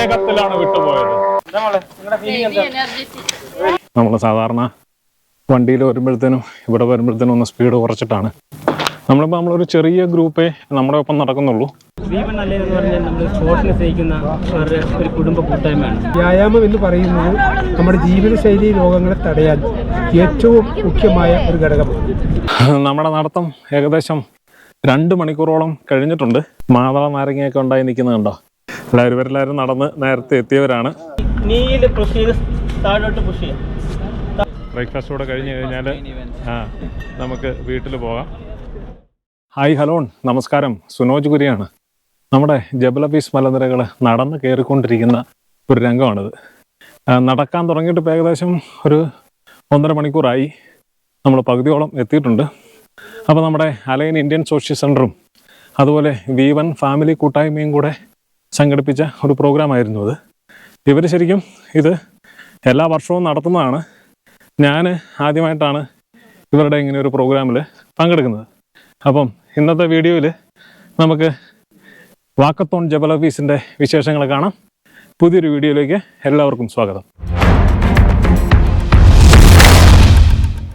വേഗത്തിലാണ് വിട്ടുപോയത്. നമ്മൾ സാധാരണ വണ്ടിയിൽ വരുമ്പോഴത്തേനും ഇവിടെ വരുമ്പോഴത്തേനും ഒന്ന് സ്പീഡ് കുറച്ചിട്ടാണ്. നമ്മളൊരു ചെറിയ ഗ്രൂപ്പേ നമ്മുടെ ഒപ്പം നടക്കുന്നുള്ളൂ. ഒരു കുടുംബ കൂട്ടായ്മയാണ് വ്യായാമം എന്ന് പറയുന്നത് നമ്മുടെ ജീവിതശൈലി രോഗങ്ങളെ തടയാൻ ഏറ്റവും മുഖ്യമായ ഒരു ഘടകമാണ്. നമ്മുടെ നടത്തം ഏകദേശം 2 മണിക്കൂറോളം കഴിഞ്ഞിട്ടുണ്ട്. മാതള നാരങ്ങയൊക്കെ ഉണ്ടായി നിൽക്കുന്നുണ്ടോ? ഇവരെല്ലാവരും നടന്ന് നേരത്തെ എത്തിയവരാണ്. ബ്രേക്ക്ഫാസ്റ്റ് കൂടെ കഴിഞ്ഞ് കഴിഞ്ഞാൽ നമുക്ക് വീട്ടിൽ പോകാം. ഹായ് ഹലോ നമസ്കാരം, സുനോജ് കുരിയാണ്. നമ്മുടെ ജബൽ അഫീസ് മലനിരകൾ നടന്ന് കയറിക്കൊണ്ടിരിക്കുന്ന ഒരു രംഗമാണിത്. നടക്കാൻ തുടങ്ങിയിട്ട് ഇപ്പോൾ ഏകദേശം ഒരു 1.5 മണിക്കൂറായി. നമ്മൾ പകുതിയോളം എത്തിയിട്ടുണ്ട്. അപ്പോൾ നമ്മുടെ അലൈൻ ഇന്ത്യൻ സോഷ്യൽ സെൻ്ററും അതുപോലെ V1 ഫാമിലി കൂട്ടായ്മയും കൂടെ സംഘടിപ്പിച്ച ഒരു പ്രോഗ്രാമായിരുന്നു അത്. ഇവർ ശരിക്കും ഇത് എല്ലാ വർഷവും നടത്തുന്നതാണ്. ഞാൻ ആദ്യമായിട്ടാണ് ഇവരുടെ ഇങ്ങനെ ഒരു പ്രോഗ്രാമിൽ പങ്കെടുക്കുന്നത്. അപ്പം ഇന്നത്തെ വീഡിയോയിൽ നമുക്ക് വാക്കത്തോൺ ജബൽ അഫീസിൻ്റെ വിശേഷങ്ങൾ കാണാം. പുതിയൊരു വീഡിയോയിലേക്ക് എല്ലാവർക്കും സ്വാഗതം.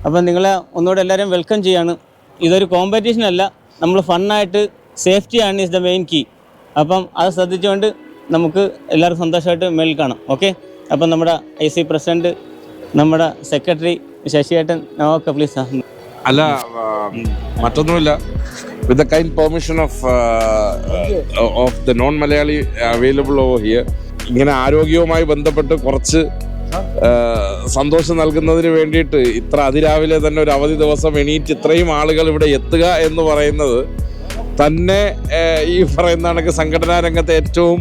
അപ്പം നിങ്ങളെ ഒന്നുകൂടെ എല്ലാവരും വെൽക്കം ചെയ്യാണ്. ഇതൊരു കോമ്പറ്റീഷൻ അല്ല, നമ്മൾ ഫണ്ണായിട്ട് സേഫ്റ്റിയാണ് ഈസ് ദ മെയിൻ കീ. അപ്പം അത് ശ്രദ്ധിച്ചുകൊണ്ട് നമുക്ക് എല്ലാവരും സന്തോഷമായിട്ട് മേളിൽ കാണാം. ഓക്കെ, അപ്പം നമ്മുടെ IC പ്രസിഡന്റ്, നമ്മുടെ സെക്രട്ടറി ശശിയേട്ടൻ, ഓക്കെ പ്ലീസ്. അല്ല, മറ്റൊന്നുമില്ല. With the kind permission of the non-Malayali available over here, ഇങ്ങനെ ആരോഗ്യവുമായി ബന്ധപ്പെട്ട് കുറച്ച് സന്തോഷം നൽകുന്നതിന് വേണ്ടിയിട്ട് ഇത്ര അതിരാവിലെ തന്നെ ഒരു അവധി ദിവസം എണീറ്റ് ഇത്രയും ആളുകൾ ഇവിടെ എത്തുക എന്ന് പറയുന്നത് തന്നെ ഈ പറയുന്ന കണക്ക് സംഘടനാ രംഗത്തെ ഏറ്റവും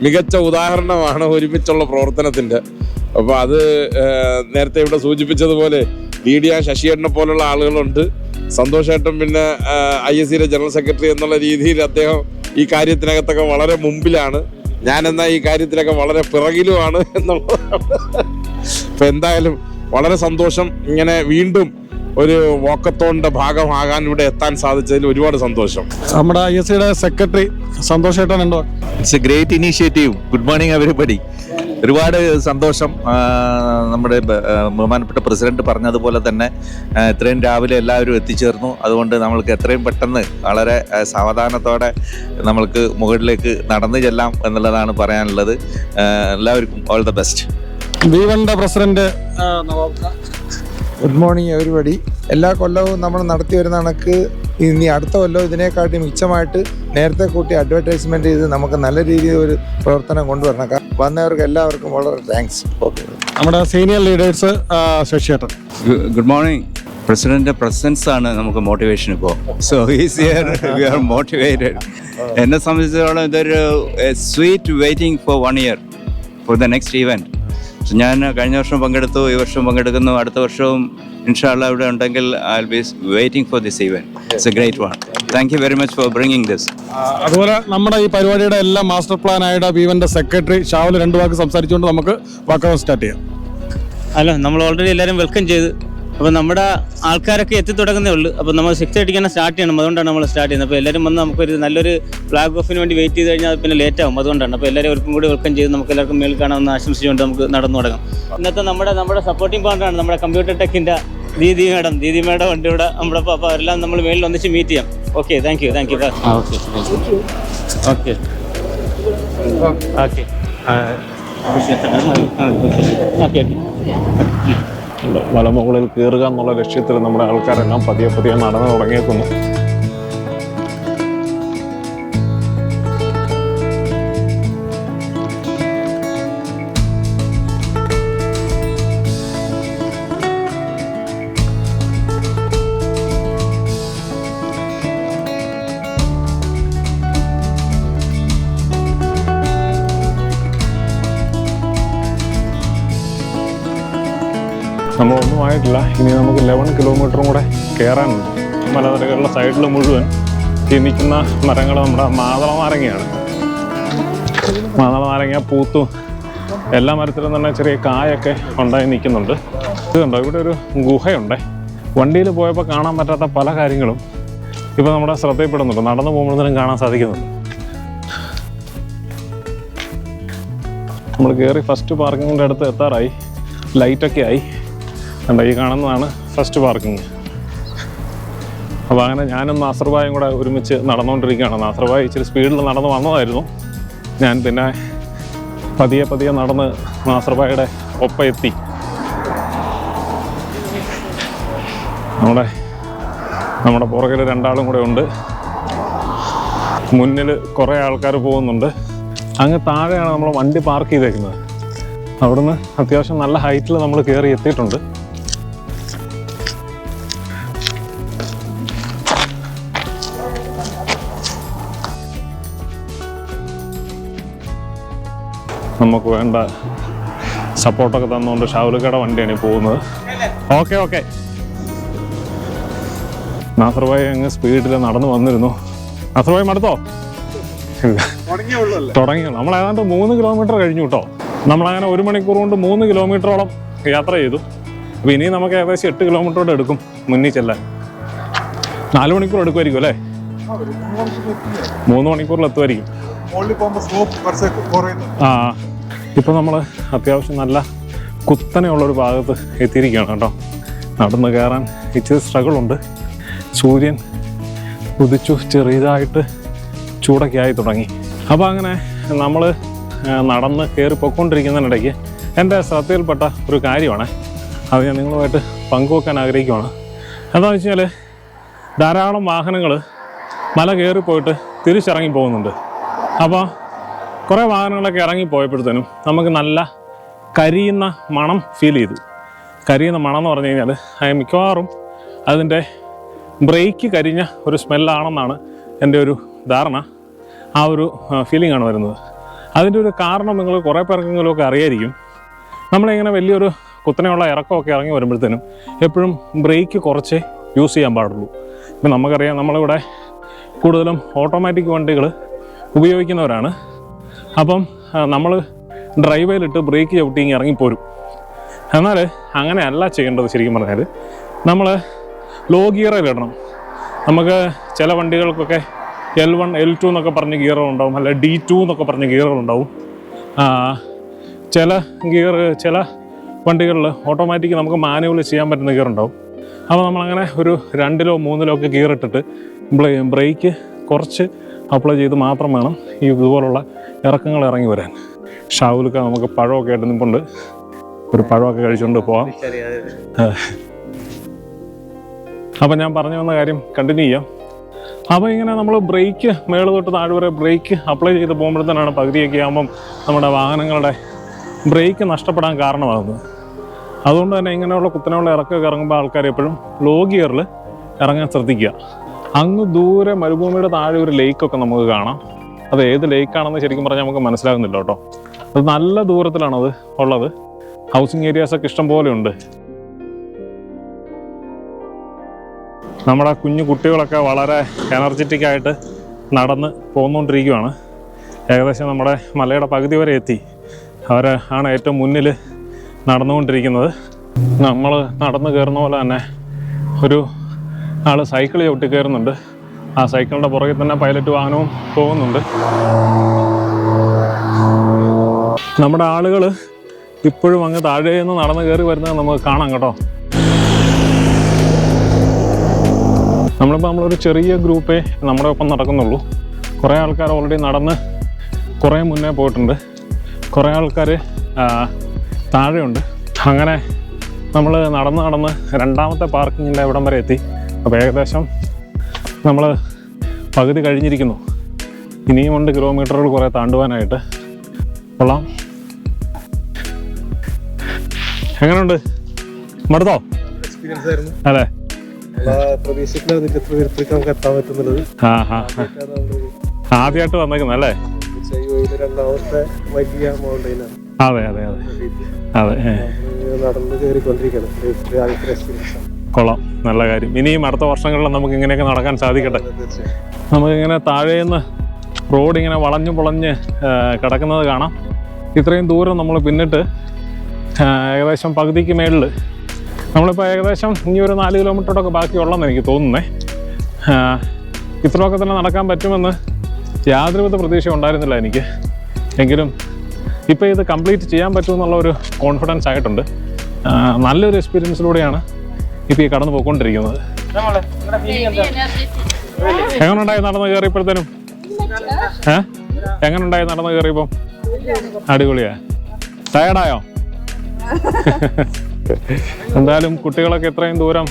മികച്ച ഉദാഹരണമാണ് ഒരുമിച്ചുള്ള പ്രവർത്തനത്തിൻ്റെ. അപ്പോൾ അത് നേരത്തെ ഇവിടെ സൂചിപ്പിച്ചതുപോലെ ലീഡ് ചെയ്യാൻ ശശിയേട്ടനെ പോലുള്ള ആളുകളുണ്ട്. സന്തോഷേട്ടൻ പിന്നെ ISCയുടെ ജനറൽ സെക്രട്ടറി എന്നുള്ള രീതിയിൽ അദ്ദേഹം ഈ കാര്യത്തിനകത്തൊക്കെ വളരെ മുമ്പിലാണ്. ഞാനെന്നാൽ ഈ കാര്യത്തിലൊക്കെ വളരെ പിറകിലുമാണ് എന്നുള്ളതാണ്. അപ്പം എന്തായാലും വളരെ സന്തോഷം. ഇങ്ങനെ വീണ്ടും ഒരു വാക്കത്തോണിൻ്റെ ഭാഗമാകാൻ ഇവിടെ എത്താൻ സാധിച്ചതിൽ ഒരുപാട് സന്തോഷം. നമ്മുടെ ISCയുടെ സെക്രട്ടറി സന്തോഷേട്ടൻ ഉണ്ടോ? It's A great initiative. Good morning everybody. ഒരുപാട് സന്തോഷം. നമ്മുടെ ബഹുമാനപ്പെട്ട പ്രസിഡന്റ് പറഞ്ഞതുപോലെ തന്നെ ഇത്രയും രാവിലെ എല്ലാവരും എത്തിച്ചേർന്നു. അതുകൊണ്ട് നമ്മൾക്ക് എത്രയും പെട്ടെന്ന് വളരെ സാവധാനത്തോടെ നമ്മൾക്ക് മുകളിലേക്ക് നടന്നു ചെല്ലാം എന്നുള്ളതാണ് പറയാനുള്ളത്. എല്ലാവർക്കും all the best. V1 president good morning everybody. എല്ലാ കൊല്ലവും നമ്മൾ നടത്തി വരുന്ന കണക്ക് ഇനി അടുത്ത കൊല്ലം ഇതിനെക്കാട്ടി മിച്ചമായിട്ട് നേരത്തെ കൂട്ടി അഡ്വർടൈസ്മെന്റ് ചെയ്ത് നമുക്ക് നല്ല രീതിയിൽ ഒരു പ്രവർത്തനം കൊണ്ടുവരണം. വന്നവർക്ക് എല്ലാവർക്കും വളരെ താങ്ക്സ്. നമ്മുടെ സീനിയർ ലീഡേഴ്സ് ശശിയേട്ടൻ. Good morning. പ്രസിഡന്റിന്റെ പ്രസൻസ് ആണ് നമുക്ക് മോട്ടിവേഷൻ. ഇപ്പോൾ so is here, we are motivated. എന്നെ സംബന്ധിച്ചിടത്തോളം ഇതൊരു sweet waiting for 1 year for the next event. ഞാൻ കഴിഞ്ഞ വർഷം പങ്കെടുത്തു, ഈ വർഷം പങ്കെടുക്കുന്നു, അടുത്ത വർഷവും ഇൻഷാല്ലാ ഇവിടെ ഉണ്ടെങ്കിൽ I will be waiting for this event. It's A great one. Thank you very much for bringing this. അതുപോലെ നമ്മുടെ ഈ പരിപാടിയുടെ എല്ലാം മാസ്റ്റർ പ്ലാൻ ആയിട്ട് V1 സെക്രട്ടറി ഷാവുൽ 2 വാക്ക് സംസാരിച്ചുകൊണ്ട് നമുക്ക് വാക്കൗട്ട് സ്റ്റാർട്ട് ചെയ്യാം. അല്ല, നമ്മൾ ഓൾറെഡി എല്ലാവരും വെൽക്കം ചെയ്ത്. അപ്പോൾ നമ്മുടെ ആൾക്കാരൊക്കെ എത്തിത്തുടങ്ങുന്നേ ഉള്ളൂ. അപ്പോൾ നമ്മൾ 6:30 തന്നെ സ്റ്റാർട്ട് ചെയ്യണം. അതുകൊണ്ടാണ് നമ്മൾ സ്റ്റാർട്ട് ചെയ്യുന്നത്. അപ്പോൾ എല്ലാവരും വന്ന് നമുക്കൊരു നല്ലൊരു ഫ്ലാഗ് ഓഫിന് വേണ്ടി വെയിറ്റ് ചെയ്ത് കഴിഞ്ഞാൽ പിന്നെ ലേറ്റ് ആവും. അതുകൊണ്ടാണ്. അപ്പോൾ എല്ലാവരും ഒരിക്കും കൂടി വെൽക്കം ചെയ്ത് നമുക്ക് എല്ലാവർക്കും മേൽ കാണാമെന്ന് ആശംസിച്ചുകൊണ്ട് നമുക്ക് നടന്നു തുടങ്ങാം. ഇന്നത്തെ നമ്മുടെ സപ്പോർട്ടിംഗ് പാർട്ണറാണ് നമ്മുടെ കമ്പ്യൂട്ടർ ടെക്കിൻ്റെ ദീദി മേഡം ഉണ്ട് ഇവിടെ നമ്മുടെ. അപ്പോൾ എല്ലാം നമ്മൾ മേളിൽ ഒന്നിച്ച് മീറ്റ് ചെയ്യാം. Okay, thank you. Okay okay okay okay. മലമുകളിൽ കയറുക എന്നുള്ള ലക്ഷ്യത്തിൽ നമ്മുടെ ആൾക്കാരെല്ലാം പതിയെ നടന്നു തുടങ്ങിയേക്കുന്നു. നമ്മളൊന്നും ആയിട്ടില്ല. ഇനി നമുക്ക് 11 കിലോമീറ്ററും കൂടെ കയറാനുണ്ട്. മലനിരകളുടെ സൈഡിൽ മുഴുവൻ ഈ നിൽക്കുന്ന മരങ്ങൾ നമ്മുടെ മാതള നാരങ്ങയാണ്. മാതള നാരങ്ങ പൂത്തു എല്ലാ മരത്തിലും തന്നെ ചെറിയ കായൊക്കെ ഉണ്ടായി നിൽക്കുന്നുണ്ട്. ഇത് കണ്ടോ, ഇവിടെ ഒരു ഗുഹയുണ്ട്. വണ്ടിയിൽ പോയപ്പോൾ കാണാൻ പറ്റാത്ത പല കാര്യങ്ങളും ഇപ്പോൾ നമ്മുടെ ശ്രദ്ധയിൽപ്പെടുന്നുണ്ട്. നടന്നു പോകുമ്പോഴത്തേനും കാണാൻ സാധിക്കുന്നുണ്ട്. നമ്മൾ കയറി ഫസ്റ്റ് പാർക്കിങ്ങിൻ്റെ അടുത്ത് എത്താറായി. ലൈറ്റൊക്കെ ആയി. കണ്ടോ, ഈ കാണുന്നതാണ് ഫസ്റ്റ് പാർക്കിങ്. അപ്പോൾ അങ്ങനെ ഞാനും നാസർബായും കൂടെ ഒരുമിച്ച് നടന്നുകൊണ്ടിരിക്കുകയാണ്. നാസർബായ് ഇച്ചിരി സ്പീഡിൽ നടന്ന് വന്നതായിരുന്നു. ഞാൻ പിന്നെ പതിയെ നടന്ന് നാസർബായുടെ ഒപ്പം എത്തി. നമ്മുടെ പുറകിൽ രണ്ടാളും കൂടെ ഉണ്ട്. മുന്നിൽ കുറേ ആൾക്കാർ പോകുന്നുണ്ട്. അങ്ങ് താഴെയാണ് നമ്മൾ വണ്ടി പാർക്ക് ചെയ്തേക്കുന്നത്. അവിടുന്ന് അത്യാവശ്യം നല്ല ഹൈറ്റിൽ നമ്മൾ കയറി എത്തിയിട്ടുണ്ട്. നമുക്ക് വേണ്ട സപ്പോർട്ടൊക്കെ തന്നുകൊണ്ട് ഷാവുലിക്കയുടെ വണ്ടിയാണ് ഈ പോകുന്നത്. ഓക്കെ നാസർബായി അങ്ങ് സ്പീഡിൽ നടന്നു വന്നിരുന്നു. നാസർബായി മടുത്തോ? തുടങ്ങിയുള്ളൂ. നമ്മൾ ഏതാണ്ട് 3 കിലോമീറ്റർ കഴിഞ്ഞു കേട്ടോ. നമ്മളങ്ങനെ 1 മണിക്കൂർ കൊണ്ട് 3 കിലോമീറ്ററോളം യാത്ര ചെയ്തു. അപ്പോൾ ഇനി നമുക്ക് ഏകദേശം 8 കിലോമീറ്ററോടെ എടുക്കും മുന്നിൽ ചെല്ലാൻ. 4 മണിക്കൂർ എടുക്കുമായിരിക്കും അല്ലേ? 3 മണിക്കൂറിൽ എത്തുമായിരിക്കും. ഇപ്പോൾ നമ്മൾ അത്യാവശ്യം നല്ല കുത്തനെയുള്ളൊരു ഭാഗത്ത് എത്തിയിരിക്കുകയാണ് കേട്ടോ. നടന്ന് കയറാൻ ഇച്ചിരി സ്ട്രഗിളുണ്ട്. സൂര്യൻ ഉദിച്ചു, ചെറിയതായിട്ട് ചൂടൊക്കെ ആയി തുടങ്ങി. അപ്പോൾ അങ്ങനെ നമ്മൾ നടന്ന് കയറി പൊയ്ക്കൊണ്ടിരിക്കുന്നതിനിടയ്ക്ക് എൻ്റെ ശ്രദ്ധയിൽപ്പെട്ട ഒരു കാര്യമാണ്. അത് ഞാൻ നിങ്ങളുമായിട്ട് പങ്കുവെക്കാൻ ആഗ്രഹിക്കുകയാണ്. എന്താണെന്ന് വെച്ച് കഴിഞ്ഞാൽ ധാരാളം വാഹനങ്ങൾ മല കയറിപ്പോയിട്ട് തിരിച്ചിറങ്ങി പോകുന്നുണ്ട്. അപ്പോൾ കുറേ വാഹനങ്ങളൊക്കെ ഇറങ്ങിപ്പോയപ്പോഴത്തേനും നമുക്ക് നല്ല കരിയുന്ന മണം ഫീൽ ചെയ്തു. കരിയുന്ന മണം എന്ന് പറഞ്ഞു കഴിഞ്ഞാൽ മിക്കവാറും അതിൻ്റെ ബ്രേക്ക് കരിഞ്ഞ ഒരു സ്മെല്ലാണെന്നാണ് എൻ്റെ ഒരു ധാരണ. ആ ഒരു ഫീലിംഗ് ആണ് വരുന്നത്. അതിൻ്റെ ഒരു കാരണം നിങ്ങൾ കുറേ പേർക്കെങ്കിലുമൊക്കെ അറിയായിരിക്കും. നമ്മളിങ്ങനെ വലിയൊരു കുത്തനെയുള്ള ഇറക്കമൊക്കെ ഇറങ്ങി വരുമ്പോഴത്തേനും എപ്പോഴും ബ്രേക്ക് കുറച്ചേ യൂസ് ചെയ്യാൻ പാടുള്ളൂ. ഇപ്പം നമുക്കറിയാം, നമ്മളിവിടെ കൂടുതലും ഓട്ടോമാറ്റിക് വണ്ടികൾ ഉപയോഗിക്കുന്നവരാണ്. അപ്പം നമ്മൾ ഡ്രൈവേലിട്ട് ബ്രേക്ക് ചവിട്ടി ഇങ്ങനെ ഇറങ്ങിപ്പോരും. എന്നാൽ അങ്ങനെയല്ല ചെയ്യേണ്ടത്. ശരിക്കും പറഞ്ഞാൽ നമ്മൾ ലോ ഗിയറിലിടണം. നമുക്ക് ചില വണ്ടികൾക്കൊക്കെ L1 L2 എന്നൊക്കെ പറഞ്ഞ് ഗിയറുകളുണ്ടാവും, അല്ല D2 എന്നൊക്കെ പറഞ്ഞ് ഗിയറുകളുണ്ടാവും. ചില വണ്ടികളിൽ ഓട്ടോമാറ്റിക് നമുക്ക് മാനുവൽ ചെയ്യാൻ പറ്റുന്ന ഗിയർ ഉണ്ടാവും. അപ്പോൾ നമ്മളങ്ങനെ ഒരു 2ലോ 3ലോ ഒക്കെ ഗിയർ ഇട്ടിട്ട് ബ്രേക്ക് കുറച്ച് അപ്ലൈ ചെയ്ത് മാത്രം വേണം ഈ ഇതുപോലുള്ള ഇറക്കങ്ങൾ ഇറങ്ങി വരാൻ. ഷാവുലൊക്കെ നമുക്ക് പഴമൊക്കെ ആയിട്ട് നിൽപ്പുണ്ട്. ഒരു പഴമൊക്കെ കഴിച്ചുകൊണ്ട് പോവാം. അപ്പം ഞാൻ പറഞ്ഞു വന്ന കാര്യം കണ്ടിന്യൂ ചെയ്യാം. അപ്പോൾ ഇങ്ങനെ നമ്മൾ ബ്രേക്ക് മേള് തൊട്ട് താഴെ വരെ ബ്രേക്ക് അപ്ലൈ ചെയ്ത് പോകുമ്പോഴത്തേനാണ് പകുതിയൊക്കെ ആകുമ്പം നമ്മുടെ വാഹനങ്ങളുടെ ബ്രേക്ക് നഷ്ടപ്പെടാൻ കാരണമാകുന്നത്. അതുകൊണ്ട് തന്നെ ഇങ്ങനെയുള്ള കുത്തനെയുള്ള ഇറക്കമൊക്കെ ഇറങ്ങുമ്പോൾ ആൾക്കാർ എപ്പോഴും ലോ ഗിയറിൽ ഇറങ്ങാൻ ശ്രദ്ധിക്കുക. അങ്ങ് ദൂരെ മരുഭൂമിയുടെ താഴെ ഒരു ലേക്കൊക്കെ നമുക്ക് കാണാം. അത് ഏത് ലേക്കാണെന്ന് ശരിക്കും പറഞ്ഞാൽ നമുക്ക് മനസ്സിലാകുന്നില്ല കേട്ടോ. അത് നല്ല ദൂരത്തിലാണത് ഉള്ളത്. ഹൗസിങ് ഏരിയാസൊക്കെ ഇഷ്ടം പോലെ ഉണ്ട്. നമ്മുടെ കുഞ്ഞു കുട്ടികളൊക്കെ വളരെ എനർജറ്റിക് ആയിട്ട് നടന്ന് പോന്നുകൊണ്ടിരിക്കുകയാണ്. ഏകദേശം നമ്മുടെ മലയുടെ പകുതി വരെ എത്തി. അവർ ആണ് ഏറ്റവും മുന്നിൽ നടന്നുകൊണ്ടിരിക്കുന്നത്. നമ്മൾ നടന്ന് കയറുന്ന പോലെ തന്നെ ഒരു ആൾ സൈക്കിൾ ചവിട്ടി കയറുന്നുണ്ട്. ആ സൈക്കിളിൻ്റെ പുറകിൽ തന്നെ പൈലറ്റ് വാഹനവും പോകുന്നുണ്ട്. നമ്മുടെ ആളുകൾ ഇപ്പോഴും അങ്ങ് താഴെ നിന്ന് നടന്ന് കയറി വരുന്നത് നമുക്ക് കാണാം കേട്ടോ. നമ്മളൊരു ചെറിയ ഗ്രൂപ്പേ നമ്മുടെ ഒപ്പം നടക്കുന്നുള്ളൂ. കുറേ ആൾക്കാർ ഓൾറെഡി നടന്ന് കുറേ മുന്നേ പോയിട്ടുണ്ട്. കുറേ ആൾക്കാർ താഴെയുണ്ട്. അങ്ങനെ നമ്മൾ നടന്ന് രണ്ടാമത്തെ പാർക്കിങ്ങിൻ്റെ ഇവിടം വരെ എത്തി. അപ്പോൾ ഏകദേശം നമ്മൾ പകുതി കഴിഞ്ഞിരിക്കുന്നു. ഇനിയുമുണ്ട് കിലോമീറ്ററുകൾ കുറേ താണ്ടുവാനായിട്ട്. കൊള്ളാം. എങ്ങനെയുണ്ട്? മടുത്തോ? എക്സ്പീരിയൻസ് ആയിരുന്നു. അതെ, പ്രതീക്ഷിച്ചിട്ട് എത്ര പേർക്ക് നമുക്ക് എത്താൻ പറ്റുന്നുള്ളത്. ആദ്യമായിട്ട് വന്നേക്കുന്നത് അല്ലേ? രണ്ടാമത്തെ വലിയ മൗണ്ടൈനാണ്. അതെ അതെ അതെ അതെ. നടന്ന് കയറിക്കൊണ്ടിരിക്കുകയാണ്. എക്സ്പീരിയൻസ് കൊള്ളാം, നല്ല കാര്യം. ഇനിയും അടുത്ത വർഷങ്ങളിൽ നമുക്ക് ഇങ്ങനെയൊക്കെ നടക്കാൻ സാധിക്കട്ടെ. നമുക്കിങ്ങനെ താഴേന്ന് റോഡ് ഇങ്ങനെ വളഞ്ഞു പൊളഞ്ഞ് കിടക്കുന്നത് കാണാം. ഇത്രയും ദൂരം നമ്മൾ പിന്നിട്ട് ഏകദേശം പകുതിക്ക് മേളിൽ നമ്മളിപ്പോൾ ഏകദേശം ഇനി ഒരു 4 കിലോമീറ്ററോടൊക്കെ ബാക്കിയുള്ളതെന്ന് എനിക്ക് തോന്നുന്നേ. ഇത്രയൊക്കെ തന്നെ നടക്കാൻ പറ്റുമെന്ന് യാതൊരുവിധ പ്രതീക്ഷ ഉണ്ടായിരുന്നില്ല എനിക്ക്. എങ്കിലും ഇപ്പോൾ ഇത് കംപ്ലീറ്റ് ചെയ്യാൻ പറ്റുമെന്നുള്ള ഒരു കോൺഫിഡൻസ് ആയിട്ടുണ്ട്. നല്ലൊരു എക്സ്പീരിയൻസിലൂടെയാണ് ഇപ്പോൾ ഈ കടന്നു പോയിക്കൊണ്ടിരിക്കുന്നത്. എങ്ങനെയുണ്ടായി നടന്ന് കയറിയപ്പോഴത്തേനും? എങ്ങനെയുണ്ടായി നടന്ന് കയറിയപ്പം? അടിപൊളിയാ. ടയർഡായോ? എന്തായാലും കുട്ടികളൊക്കെ ഇത്രയും ദൂരം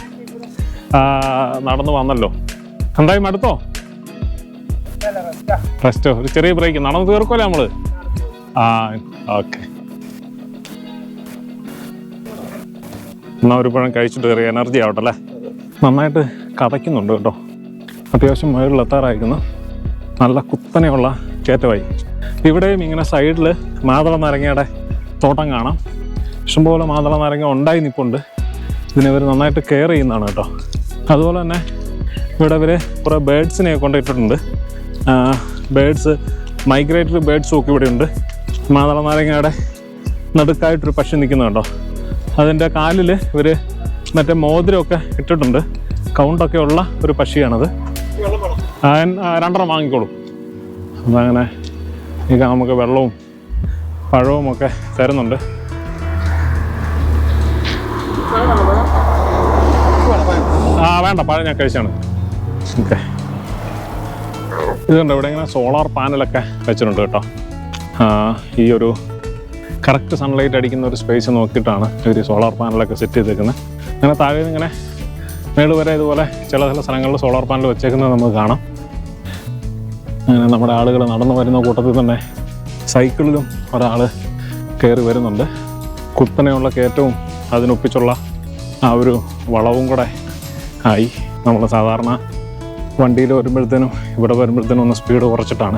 നടന്നു വന്നല്ലോ. എന്തായാലും അടുത്തോ റെസ്റ്റോ, ഒരു ചെറിയ ബ്രേക്ക്. നടന്ന് തീർക്കുമല്ലോ നമ്മള്. ഓക്കെ, എന്നാൽ ഒരു പഴം കഴിച്ചിട്ട് കയറി എനർജി ആവട്ടെ അല്ലേ. നന്നായിട്ട് കഥയ്ക്കുന്നുണ്ട് കേട്ടോ. അത്യാവശ്യം മുകളിലെത്താറായിരിക്കുന്നു. നല്ല കുത്തനെയുള്ള കയറ്റമായി. ഇവിടെയും ഇങ്ങനെ സൈഡിൽ മാതള നാരങ്ങയുടെ തോട്ടം കാണാം. ഇഷ്ടംപോലെ മാതള നാരങ്ങ ഉണ്ടായി നിൽപ്പുണ്ട്. ഇതിനിവർ നന്നായിട്ട് കെയർ ചെയ്യുന്നതാണ് കേട്ടോ. അതുപോലെ തന്നെ ഇവിടെ ഇവർ കുറേ ബേഡ്സിനെ കൊണ്ടിട്ടിട്ടുണ്ട്. ബേഡ്സ്, മൈഗ്രേറ്ററി ബേഡ്സും ഒക്കെ ഇവിടെ ഉണ്ട്. മാതള നാരങ്ങയുടെ നടുക്കായിട്ടൊരു പക്ഷി നിൽക്കുന്നുണ്ടോ. അതിൻ്റെ കാലിൽ ഇവർ മറ്റേ മോതിരമൊക്കെ ഇട്ടിട്ടുണ്ട്. കൗണ്ടൊക്കെ ഉള്ള ഒരു പക്ഷിയാണത്. 2 വാങ്ങിക്കോളും. അതങ്ങനെ ഈ നമുക്ക് വെള്ളവും പഴവും ഒക്കെ തരുന്നുണ്ട്. വേണ്ട, പഴം ഞാൻ കഴിച്ചാണ്. ഓക്കെ, ഇതുണ്ട്. ഇവിടെ ഇങ്ങനെ സോളാർ പാനലൊക്കെ വെച്ചിട്ടുണ്ട് കേട്ടോ. ഈ ഒരു കറക്റ്റ് സൺലൈറ്റ് അടിക്കുന്ന ഒരു സ്പേസ് നോക്കിയിട്ടാണ് ഇവർ സോളാർ പാനലൊക്കെ സെറ്റ് ചെയ്തേക്കുന്നത്. അങ്ങനെ താഴെ നിന്ന് ഇങ്ങനെ മേള് വരെ ഇതുപോലെ ചില സ്ഥലങ്ങളിൽ സോളാർ പാനൽ വെച്ചേക്കുന്നത് നമുക്ക് കാണാം. അങ്ങനെ നമ്മുടെ ആളുകൾ നടന്നു വരുന്ന കൂട്ടത്തിൽ തന്നെ സൈക്കിളിലും ഒരാൾ കയറി വരുന്നുണ്ട്. കുത്തനെയുള്ള കയറ്റവും അതിനൊപ്പിച്ചുള്ള ആ ഒരു വളവും കൂടെ ആയി. നമ്മൾ സാധാരണ വണ്ടിയിൽ വരുമ്പോഴത്തേനും ഇവിടെ വരുമ്പോഴത്തേനും ഒന്ന് സ്പീഡ് കുറച്ചിട്ടാണ്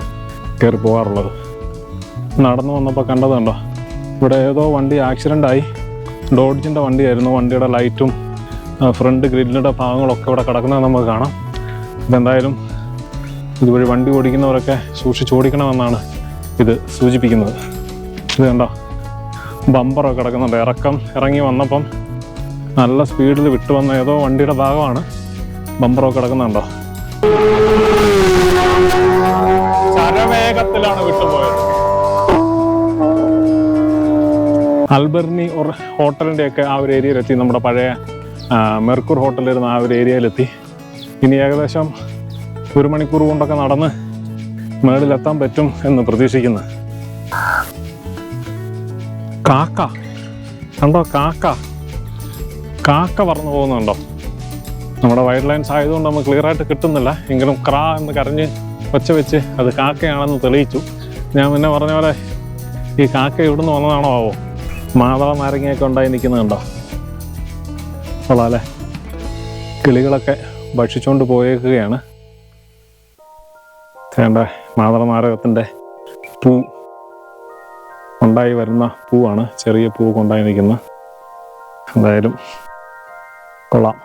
കയറി പോകാറുള്ളത്. നടന്നു വന്നപ്പോൾ കണ്ടതുണ്ടോ, ഇവിടെ ഏതോ വണ്ടി ആക്സിഡൻ്റായി. ഡോഡ്ജിൻ്റെ വണ്ടിയായിരുന്നു. വണ്ടിയുടെ ലൈറ്റും ഫ്രണ്ട് ഗ്രില്ലിൻ്റെ ഭാഗങ്ങളൊക്കെ ഇവിടെ കിടക്കുന്നത് നമുക്ക് കാണാം. ഇതെന്തായാലും ഇതുവഴി വണ്ടി ഓടിക്കുന്നവരൊക്കെ സൂക്ഷിച്ചോടിക്കണമെന്നാണ് ഇത് സൂചിപ്പിക്കുന്നത്. ഇത് കണ്ടോ, ബമ്പറൊക്കെ കിടക്കുന്നുണ്ട്. ഇറങ്ങി വന്നപ്പം നല്ല സ്പീഡിൽ വിട്ടു വന്ന ഏതോ വണ്ടിയുടെ ഭാഗമാണ്. ബമ്പറൊക്കെ കിടക്കുന്നുണ്ടോ. ശരവേഗത്തിലാണ് വിട്ടുപോയത്. അൽബർണി ഹോട്ടലിൻ്റെയൊക്കെ ആ ഒരു ഏരിയയിലെത്തി. നമ്മുടെ പഴയ മെർക്കൂർ ഹോട്ടലിലിരുന്ന ആ ഒരു ഏരിയയിലെത്തി. ഇനി ഏകദേശം 1 മണിക്കൂർ കൊണ്ടൊക്കെ നടന്ന് മേളിലെത്താൻ പറ്റും എന്ന് പ്രതീക്ഷിക്കുന്നു. കാക്ക കണ്ടോ, കാക്ക പറന്നു പോകുന്നുണ്ടോ. നമ്മുടെ വൈൽഡ് ലൈൻസ് ആയതുകൊണ്ട് നമുക്ക് ക്ലിയർ ആയിട്ട് കിട്ടുന്നില്ല. എങ്കിലും ക്രാ എന്ന് കരഞ്ഞ് ഒച്ച വെച്ച് അത് കാക്കയാണെന്ന് തെളിയിച്ചു. ഞാൻ മുന്നേ പറഞ്ഞ പോലെ ഈ കാക്ക ഇവിടുന്ന് വന്നതാണോ ആവോ. മാതള നാരങ്ങയൊക്കെ ഉണ്ടായി നിൽക്കുന്നുണ്ടോ. കൊള്ളാല്ലേ. കിളികളൊക്കെ ഭക്ഷിച്ചുകൊണ്ട് പോയേക്കുകയാണ്. വേണ്ട, മാതള നാരകത്തിൻ്റെ പൂ ഉണ്ടായി വരുന്ന പൂവാണ്. ചെറിയ പൂ കൊണ്ടായി നിൽക്കുന്നത്. എന്തായാലും കൊള്ളാം.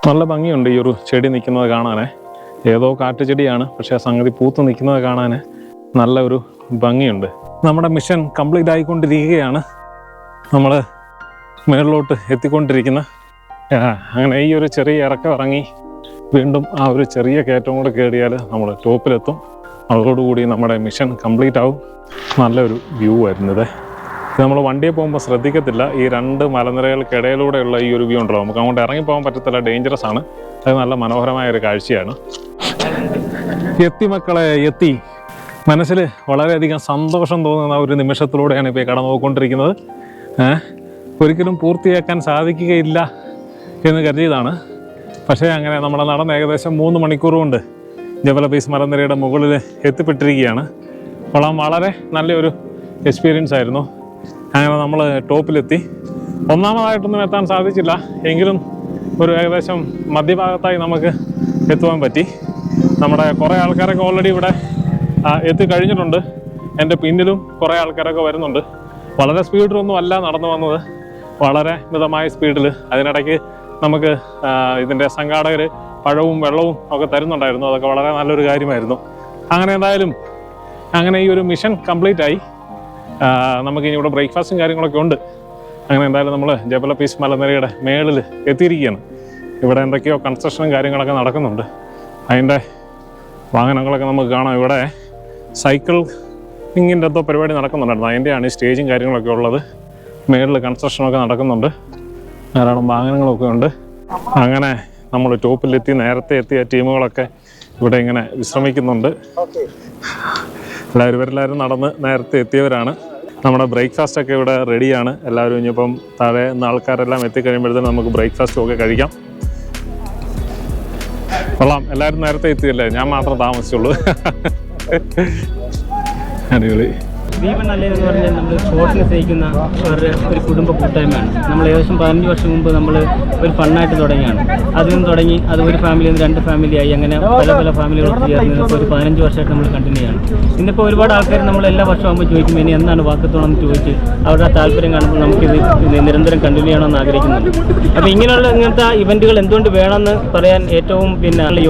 നല്ല ഭംഗിയുണ്ട് ഈ ഒരു ചെടി നിൽക്കുന്നത് കാണാനേ. ഏതോ കാട്ടുചെടിയാണ്, പക്ഷേ ആ സംഗതി പൂത്ത് നിൽക്കുന്നത് കാണാൻ നല്ല ഒരു ഭംഗിയുണ്ട്. നമ്മുടെ മിഷൻ കംപ്ലീറ്റ് ആയിക്കൊണ്ടിരിക്കുകയാണ്. നമ്മൾ മേളിലോട്ട് എത്തിക്കൊണ്ടിരിക്കുന്ന അങ്ങനെ ഈ ഒരു ചെറിയ ഇറക്കം ഇറങ്ങി വീണ്ടും ആ ഒരു ചെറിയ കയറ്റം കൂടെ കയറിയാൽ നമ്മൾ ടോപ്പിലെത്തും. അതോടുകൂടി നമ്മുടെ മിഷൻ കംപ്ലീറ്റ് ആവും. നല്ലൊരു വ്യൂ ആയിരുന്നത്. ഇത് നമ്മൾ വണ്ടിയെ പോകുമ്പോൾ ശ്രദ്ധിക്കത്തില്ല. ഈ 2 മലനിരകൾക്കിടയിലൂടെയുള്ള ഈ ഒരു വ്യൂ ഉണ്ടല്ലോ, നമുക്ക് അങ്ങോട്ട് ഇറങ്ങിപ്പോകാൻ പറ്റത്തില്ല. ഡേഞ്ചറസ് ആണ്. അത് നല്ല മനോഹരമായ ഒരു കാഴ്ചയാണ്. എത്തി മക്കളെ, എത്തി. മനസ്സിൽ വളരെയധികം സന്തോഷം തോന്നുന്ന ഒരു നിമിഷത്തിലൂടെയാണ് ഇപ്പോൾ കടന്നു പോയിക്കൊണ്ടിരിക്കുന്നത്. ഒരിക്കലും പൂർത്തിയാക്കാൻ സാധിക്കുകയില്ല എന്ന് കരുതിയതാണ്. പക്ഷേ അങ്ങനെ നമ്മൾ നടന്ന് ഏകദേശം 3 മണിക്കൂർ കൊണ്ട് ജബൽ പീസ് മലനിരയുടെ മുകളിൽ എത്തിപ്പെട്ടിരിക്കുകയാണ്. വളരെ നല്ലൊരു എക്സ്പീരിയൻസ് ആയിരുന്നു. അങ്ങനെ നമ്മൾ ടോപ്പിലെത്തി. ഒന്നാമതായിട്ടൊന്നും എത്താൻ സാധിച്ചില്ല, എങ്കിലും ഒരു ഏകദേശം മധ്യഭാഗത്തായി നമുക്ക് എത്തുവാൻ പറ്റി. നമ്മുടെ കുറേ ആൾക്കാരൊക്കെ ഓൾറെഡി ഇവിടെ എത്തിക്കഴിഞ്ഞിട്ടുണ്ട്. എൻ്റെ പിന്നിലും കുറേ ആൾക്കാരൊക്കെ വരുന്നുണ്ട്. വളരെ സ്പീഡിലൊന്നും അല്ല നടന്നു വന്നത്, വളരെ മിതമായ സ്പീഡിൽ. അതിനിടയ്ക്ക് നമുക്ക് ഇതിൻ്റെ സംഘാടകർ പഴവും വെള്ളവും ഒക്കെ തരുന്നുണ്ടായിരുന്നു. അതൊക്കെ വളരെ നല്ലൊരു കാര്യമായിരുന്നു. അങ്ങനെ എന്തായാലും അങ്ങനെ ഈ ഒരു മിഷൻ കംപ്ലീറ്റ് ആയി. നമുക്കിനി ഇവിടെ ബ്രേക്ക്ഫാസ്റ്റും കാര്യങ്ങളൊക്കെ ഉണ്ട്. അങ്ങനെ എന്തായാലും നമ്മൾ ജബൽ പീസ് മലനിരയുടെ മേളിൽ എത്തിയിരിക്കുകയാണ്. ഇവിടെ എന്തൊക്കെയോ കൺസ്ട്രക്ഷനും കാര്യങ്ങളൊക്കെ നടക്കുന്നുണ്ട്. അതിൻ്റെ വാഹനങ്ങളൊക്കെ നമുക്ക് കാണാം. ഇവിടെ സൈക്കിൾ ഇങ്ങനത്തെ എന്തോ പരിപാടി നടക്കുന്നുണ്ടായിരുന്നു. അതിൻ്റെയാണ് ഈ സ്റ്റേജും കാര്യങ്ങളൊക്കെ ഉള്ളത്. മേളിൽ കൺസ്ട്രക്ഷനൊക്കെ നടക്കുന്നുണ്ട്, ധാരാളം വാഹനങ്ങളൊക്കെ ഉണ്ട്. അങ്ങനെ നമ്മൾ ടോപ്പിലെത്തി. നേരത്തെ എത്തിയ ടീമുകളൊക്കെ ഇവിടെ ഇങ്ങനെ വിശ്രമിക്കുന്നുണ്ട്. ഇവരെല്ലാവരും നടന്ന് നേരത്തെ എത്തിയവരാണ്. നമ്മുടെ ബ്രേക്ക്ഫാസ്റ്റ് ഒക്കെ ഇവിടെ റെഡിയാണ്. എല്ലാവരും ഇനിയിപ്പം താഴെ നിന്ന് ആൾക്കാരെല്ലാം എത്തിക്കഴിയുമ്പോഴത്തേനും നമുക്ക് ബ്രേക്ക്ഫാസ്റ്റും ഒക്കെ കഴിക്കാം. കൊള്ളാം, എല്ലാവരും നേരത്തെ എത്തിയല്ലേ, ഞാൻ മാത്രം താമസിച്ചുള്ളൂ. അടിപൊളി. ദീപൻ അല്ലേന്ന് പറഞ്ഞാൽ നമ്മൾ സ്പോർട്സിനെ സ്നേഹിക്കുന്ന ഒരു കുടുംബ കൂട്ടായ്മയാണ്. നമ്മൾ ഏകദേശം 15 വർഷം മുമ്പ് നമ്മൾ ഒരു ഫണ്ണായിട്ട് തുടങ്ങിയാണ്. അതിൽ നിന്ന് തുടങ്ങി അത് ഒരു ഫാമിലിയിൽ നിന്ന് 2 ഫാമിലിയായി, അങ്ങനെ പല പല ഫാമിലികളൊക്കെ ചേർന്ന് ഇപ്പോൾ ഒരു 15 വർഷമായിട്ട് നമ്മൾ കണ്ടിന്യൂ ചെയ്യണം. ഇന്നിപ്പോൾ ഒരുപാട് ആൾക്കാർ നമ്മൾ എല്ലാ വർഷമാകുമ്പോൾ ചോദിക്കും ഇനി എന്നാണ് വാക്കത്തോളം എന്ന് ചോദിച്ച് അവരുടെ താല്പര്യം കാണുമ്പോൾ നമുക്കിത് നിരന്തരം കണ്ടിന്യൂ ചെയ്യണമെന്ന് ആഗ്രഹിക്കുന്നുണ്ട്. അപ്പോൾ ഇങ്ങനത്തെ ഇവൻറ്റുകൾ എന്തുകൊണ്ട് വേണമെന്ന് പറയാൻ ഏറ്റവും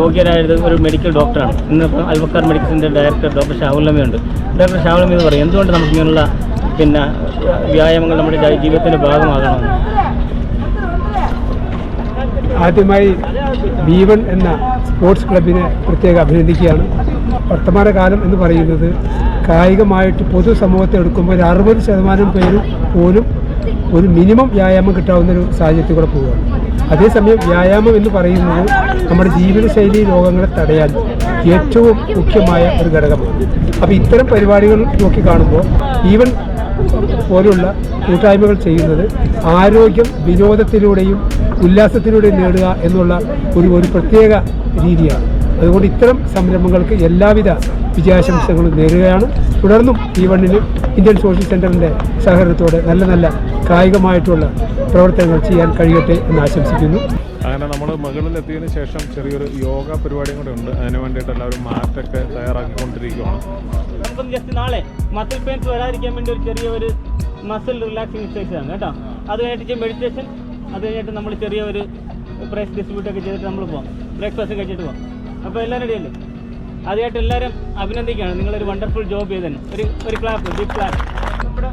യോഗ്യരായത് ഒരു മെഡിക്കൽ ഡോക്ടറാണ്. ഇന്നിപ്പോൾ അൽവക്കാർ മെഡിക്കൽസിൻ്റെ ഡയറക്ടർ ഡോക്ടർ ഷാവുല്ലമ്മയുണ്ട്. ഡോക്ടർ ഷാവുല്ലമ്മ എന്ന് പറയും എന്തുകൊണ്ട് നമുക്ക് ഇങ്ങനെയുള്ള വ്യായാമങ്ങൾ നമ്മുടെ ജീവിതത്തിൻ്റെ ഭാഗമാകണമെന്ന്. ആദ്യമായി B1 എന്ന സ്പോർട്സ് ക്ലബിനെ പ്രത്യേകം അഭിനന്ദിക്കുകയാണ്. വർത്തമാനകാലം എന്ന് പറയുന്നത് കായികമായിട്ട് പൊതുസമൂഹത്തെ എടുക്കുമ്പോൾ ഒരു 60% പേര് പോലും ഒരു മിനിമം വ്യായാമം കിട്ടാവുന്നൊരു സാഹചര്യത്തിൽ കൂടെ പോവുകയാണ്. അതേസമയം വ്യായാമം എന്ന് പറയുന്നത് നമ്മുടെ ജീവിതശൈലി രോഗങ്ങളെ തടയാൻ ഏറ്റവും മുഖ്യമായ ഒരു ഘടകമാണ്. അപ്പോൾ ഇത്തരം പരിപാടികൾ നോക്കിക്കാണുമ്പോൾ B1 പോലുള്ള കൂട്ടായ്മകൾ ചെയ്യുന്നത് ആരോഗ്യം വിനോദത്തിലൂടെയും ഉല്ലാസത്തിലൂടെയും നേടുക എന്നുള്ള ഒരു പ്രത്യേക രീതിയാണ്. അതുകൊണ്ട് ഇത്തരം സംരംഭങ്ങൾക്ക് എല്ലാവിധ വിജയാശംസകളും നേരുകയാണ്. തുടർന്നും B1-ന് ഇന്ത്യൻ സോഷ്യൽ സെൻ്ററിൻ്റെ സഹകരണത്തോടെ നല്ല നല്ല കായികമായിട്ടുള്ള പ്രവർത്തനങ്ങൾ ചെയ്യാൻ കഴിയട്ടെ എന്ന് ആശംസിക്കുന്നു. അങ്ങനെ നമ്മൾ മുകളിലെത്തിയതിന് ശേഷം ചെറിയൊരു യോഗ പരിപാടിയും കൂടെ ഉണ്ട്. അതിന് വേണ്ടിയിട്ട് എല്ലാവരും മാറ്റൊക്കെ തയ്യാറാക്കിക്കൊണ്ടിരിക്കുകയാണ്. അപ്പം ജസ്റ്റ് നാളെ മസിൽ പെയിൻസ് വരാതിരിക്കാൻ വേണ്ടി ഒരു ചെറിയൊരു മസിൽ റിലാക്സിങ് എക്സസൈസ് ആണ് കേട്ടോ. അത് കഴിഞ്ഞിട്ട് മെഡിറ്റേഷൻ, അത് കഴിഞ്ഞിട്ട് നമ്മൾ ചെറിയൊരു പ്രൈസ് ഡിസ്ട്രിബ്യൂട്ട് ഒക്കെ ചെയ്തിട്ട് നമ്മൾ പോകാം. ബ്രേക്ക്ഫാസ്റ്റ് കഴിച്ചിട്ട് പോകാം. അപ്പോൾ എല്ലാവരും റെഡിയല്ലേ? ആദ്യമായിട്ട് എല്ലാവരും അഭിനന്ദിക്കുകയാണ്. നിങ്ങളൊരു വണ്ടർഫുൾ ജോബ് ചെയ്തതിന് ഒരു ക്ലാപ്പ്, ബിഗ് ക്ലാപ്പ്. നമ്മുടെ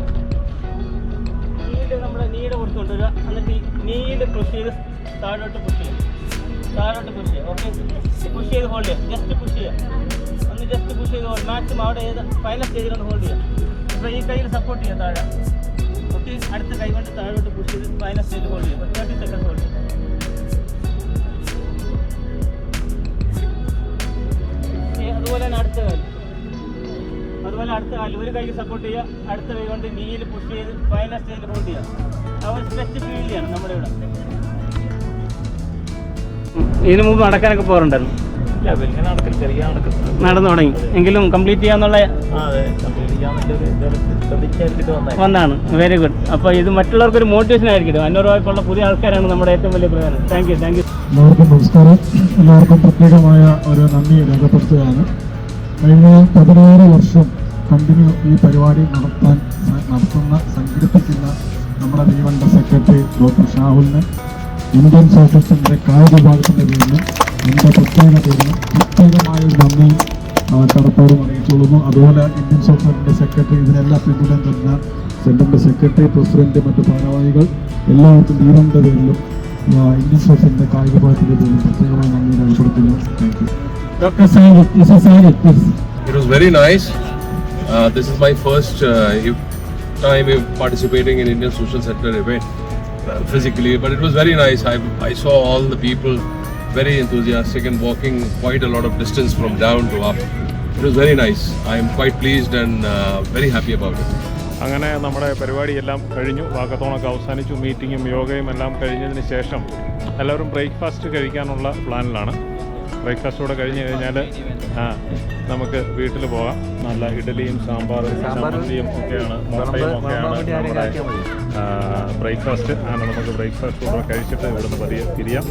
നമ്മുടെ നീഡ് പുറത്ത് കൊണ്ടുവരിക. എന്നിട്ട് നീഡ് പുഷ് ചെയ്ത് താഴോട്ട് പുഷ് ചെയ്യുക. ഓക്കെ, പുഷ് ചെയ്ത് ഹോൾഡ് ചെയ്യുക. ജസ്റ്റ് പുഷ് ചെയ്യുക. ഒന്ന് ജസ്റ്റ് പുഷ് ചെയ്ത് ഹോൾഡ്. മാക്സിമം അവിടെ ഏത് ഫൈനൽ സ്റ്റേജിലൊന്ന് ഹോൾഡ് ചെയ്യുക. അപ്പോൾ ഈ കയ്യിൽ സപ്പോർട്ട് ചെയ്യുക താഴെ. ഓക്കെ, അടുത്ത കൈ കൊണ്ട് താഴോട്ട് പുഷ് ചെയ്ത് ഫൈനൽ സ്റ്റേജിൽ ഹോൾഡ് ചെയ്യുക. 30 സെക്കൻഡ് ഹോൾഡ് ചെയ്യുക. അതുപോലെ തന്നെ അടുത്ത കാല് ഒരു കൈക്ക് സപ്പോർട്ട് ചെയ്യുക. അടുത്ത കൈ കൊണ്ട് നീയിൽ പുഷ് ചെയ്ത് ഫൈനൽ സ്റ്റേജിൽ ഹോൾഡ് ചെയ്യുക. അവർ സ്ട്രെച്ച് ഫീൽ ചെയ്യണം നമ്മുടെ ഇവിടെ. ഇതിനു മുമ്പ് നടക്കാനൊക്കെ പോകാറുണ്ടായിരുന്നു? നടന്നു തുടങ്ങി എങ്കിലും കംപ്ലീറ്റ് ചെയ്യാന്നുള്ള വന്നാണ്. Very good. അപ്പോൾ ഇത് മറ്റുള്ളവർക്ക് ഒരു മോട്ടിവേഷൻ ആയിരിക്കും. 500 രൂപയ്ക്കുള്ള പുതിയ ആൾക്കാരാണ് നമ്മുടെ ഏറ്റവും വലിയ പ്രധാനം. Thank you. എല്ലാവർക്കും നമസ്കാരം. എല്ലാവർക്കും പ്രത്യേകമായ ഒരു നന്ദി രേഖപ്പെടുത്തുകയാണ്. കഴിഞ്ഞ 16 വർഷം കണ്ടിന്യൂ ഈ പരിപാടി സംഘടിപ്പിക്കുന്ന നമ്മുടെ B1 സെക്രട്ടറി ഡോക്ടർ ഷാഹുലിന് ഇന്ത്യൻ സോഷ്യൽ സെൻ്ററിൻ്റെ കായിക വിഭാഗത്തിൻ്റെ പേരിലും എൻ്റെ പ്രത്യേകമായ ഒരു നന്ദി കടപ്പാടും അറിയിച്ചുകൊള്ളുന്നു. അതുപോലെ ഇന്ത്യൻ സോഷ്യൽ സെൻ്ററിൻ്റെ സെക്രട്ടറി, ഇതിനെല്ലാം പിന്തുണ തന്ന സെൻ്ററിൻ്റെ സെക്രട്ടറി, പ്രസിഡന്റ്, മറ്റ് ഭാരവാഹികൾ എല്ലാവർക്കും B1-ൻ്റെ പേരിലും ഇന്ത്യൻ സോഷ്യൽ സെൻ്ററിൻ്റെ കായിക വിഭാഗത്തിൻ്റെ പേരിലും പ്രത്യേകമായി നന്ദി രേഖപ്പെടുത്തുന്നു. Thank you. Dr. Sajid, this is Sajid, please. It was very nice. This is my first time participating in Indian Social Center event physically, but it was very nice. I saw all the people very enthusiastic and walking quite a lot of distance from down to up. It was very nice. I am quite pleased and very happy about it. അങ്ങനെ നമ്മുടെ പരിപാടിയെല്ലാം കഴിഞ്ഞു. വാക്കത്തോണൊക്കെ അവസാനിച്ചു. മീറ്റിങ്ങും യോഗയും എല്ലാം കഴിഞ്ഞതിന് ശേഷം എല്ലാവരും breakfast കഴിക്കാനുള്ള പ്ലാനിലാണ്. ബ്രേക്ക്ഫാസ്റ്റോടെ കഴിഞ്ഞ് കഴിഞ്ഞാൽ നമുക്ക് വീട്ടിൽ പോകാം. നല്ല ഇഡലിയും സാമ്പാറും ചമ്മന്തിയും ഒക്കെയാണ്, മുട്ടയും ഒക്കെയാണ് നമ്മുടെ ബ്രേക്ക്ഫാസ്റ്റ്. അങ്ങനെ നമുക്ക് ബ്രേക്ക്ഫാസ്റ്റ് കൂടെ കഴിച്ചിട്ട് ഇവിടുന്ന് പതിയെ തിരിയാം.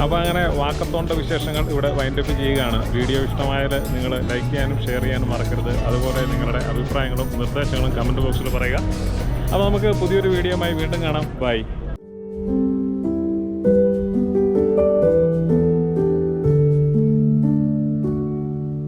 അപ്പോൾ അങ്ങനെ വാക്കത്തോണിൻ്റെ വിശേഷങ്ങൾ ഇവിടെ വൈൻഡപ്പ് ചെയ്യുകയാണ്. വീഡിയോ ഇഷ്ടമായാൽ നിങ്ങൾ ലൈക്ക് ചെയ്യാനും ഷെയർ ചെയ്യാനും മറക്കരുത്. അതുപോലെ നിങ്ങളുടെ അഭിപ്രായങ്ങളും നിർദ്ദേശങ്ങളും കമൻറ്റ് ബോക്സിൽ പറയുക. അപ്പോൾ നമുക്ക് പുതിയൊരു വീഡിയോയുമായി വീണ്ടും കാണാം. ബൈ.